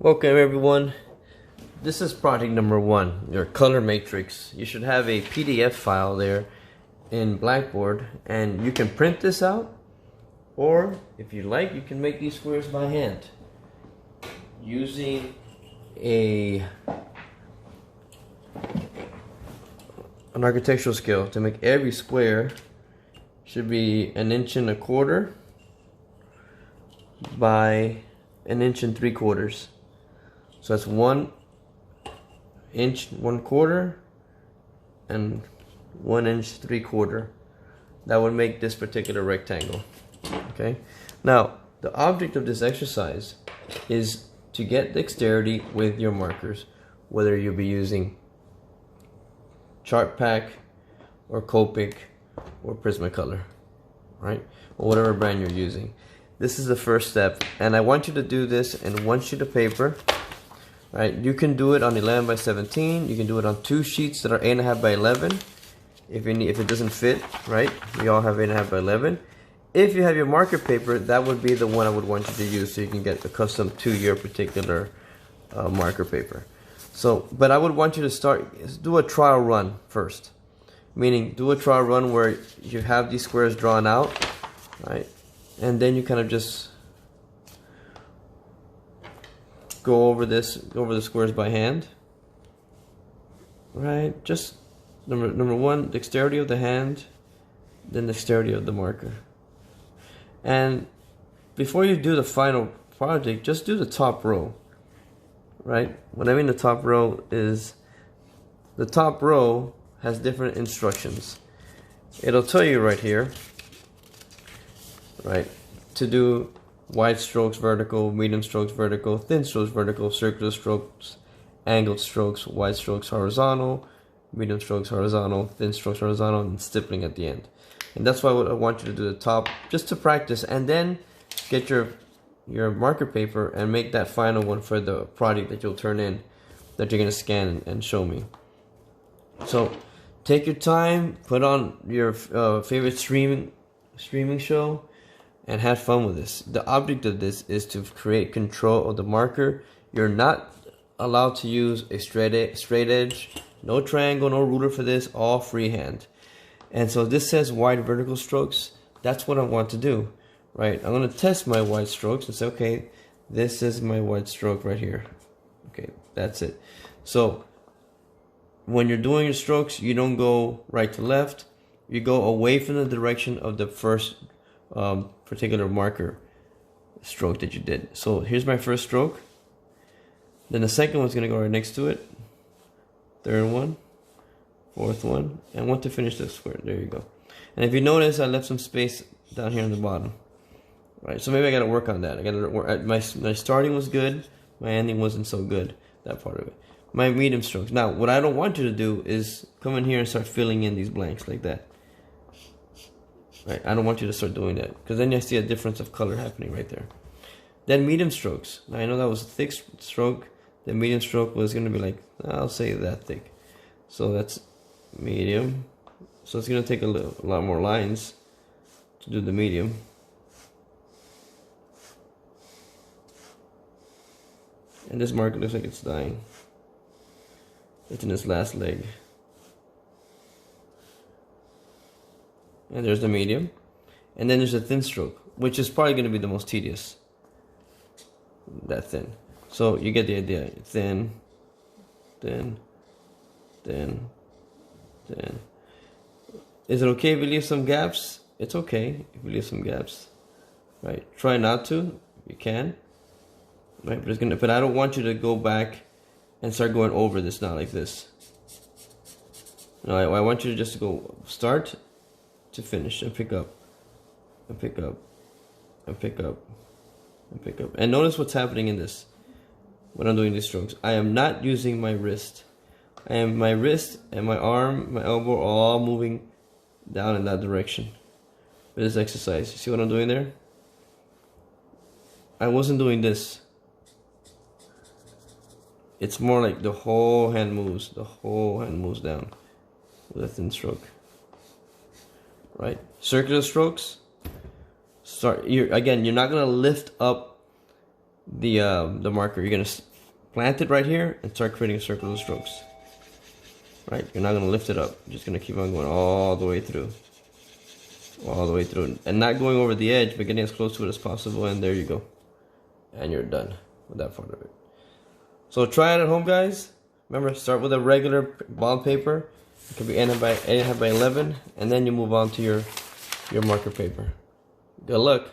Welcome everyone. This is project number 1, your color matrix. You should have a PDF file there in Blackboard, and you can print this out, or if you like, you can make these squares by hand using an architectural scale. To make every square should be 1 1/4 inches by 1 3/4 inches. So that's 1 inch 1/4 and 1 inch 3/4. That would make this particular rectangle. Okay. Now the object of this exercise is to get dexterity with your markers, whether you'll be using Chartpak or Copic or Prismacolor, right? Or whatever brand you're using. This is the first step, and I want you to do this in 1 sheet of paper. Right, you can do it on 11 by 17. You can do it on 2 sheets that are 8.5 by 11. If it doesn't fit, right? We all have 8.5 by 11. If you have your marker paper, that would be the one I would want you to use, so you can get accustomed to your particular marker paper. So, but I would want you to do a trial run first. Meaning, do a trial run where you have these squares drawn out, right? And then you kind of just go over the squares by hand, right? Just number 1, dexterity of the hand, then dexterity of the marker. And before you do the final project, just do the top row, right? What I mean the top row is the top row has different instructions. It'll tell you right here, right, to do wide strokes vertical, medium strokes vertical, thin strokes vertical, circular strokes, angled strokes, wide strokes horizontal, medium strokes horizontal, thin strokes horizontal, and stippling at the end. And that's why I want you to do the top, just to practice, and then get your marker paper and make that final one for the project that you'll turn in, that you're going to scan and show me. So take your time, put on your favorite streaming show, and have fun with this. The object of this is to create control of the marker. You're not allowed to use a straight edge, no triangle, no ruler for this, all freehand. And so this says wide vertical strokes. That's what I want to do, right? I'm going to test my wide strokes and say, okay, this is my wide stroke right here. Okay, that's it. So when you're doing your strokes, you don't go right to left. You go away from the direction of the first particular marker stroke that you did. So here's my first stroke. Then the second one's going to go right next to it. Third one, fourth one, and one to finish the square. There you go. And if you notice, I left some space down here on the bottom. Right. So maybe I got to work on that. I got to work. My starting was good. My ending wasn't so good. That part of it. My medium strokes. Now, what I don't want you to do is come in here and start filling in these blanks like that. Right, I don't want you to start doing that, because then you see a difference of color happening right there. Then medium strokes. Now I know that was a thick stroke. The medium stroke was going to be like, I'll say that thick. So that's medium. So it's going to take a lot more lines to do the medium. And this marker looks like it's dying. It's in its last leg. And there's the medium. And then there's a thin stroke, which is probably going to be the most tedious. That thin. So you get the idea. Thin, thin, thin, thin. Is it okay if we leave some gaps? It's okay if we leave some gaps. Right. Try not to. You can. Right. But I don't want you to go back and start going over this now like this. No, I want you to just go start to finish and pick up and pick up and pick up and pick up. And notice what's happening in this when I'm doing these strokes. I am not using my wrist. My wrist and my arm, my elbow are all moving down in that direction for this exercise. You see what I'm doing there? I wasn't doing this. It's more like the whole hand moves. The whole hand moves down with a thin stroke. Right? Circular strokes. You're not gonna lift up the marker. You're gonna plant it right here and start creating circular strokes. Right? You're not going to lift it up. You're just going to keep on going all the way through. All the way through. And not going over the edge, but getting as close to it as possible. And there you go. And you're done with that part of it. So try it at home, guys. Remember, start with a regular bond paper. It can be 8.5 by 11. And then you move on to your marker paper. Good luck.